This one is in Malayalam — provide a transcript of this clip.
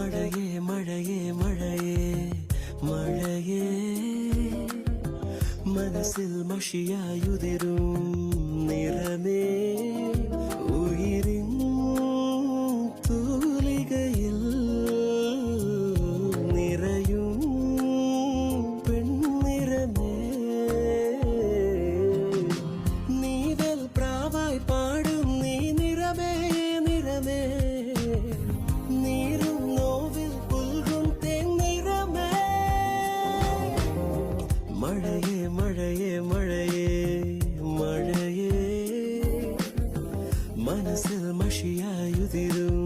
മഴയേ മഴയേ മഴയേ മഴയേ മനസ്സിൽ മഷിയായുതിരും നിറമേ ഉയിരിൻ തൂലികയിൽ നിറയും പെൺനിറമേ നീവൽ പ്രാവായി പാടും നീ നിറമേ നിറമേ നീരും നോവിൽ പുൽകും തേന്നിറമേ മഴയേ മഴയേ മഴയേ മഴയേ മനസ്സിൽ മഷിയായുതിരും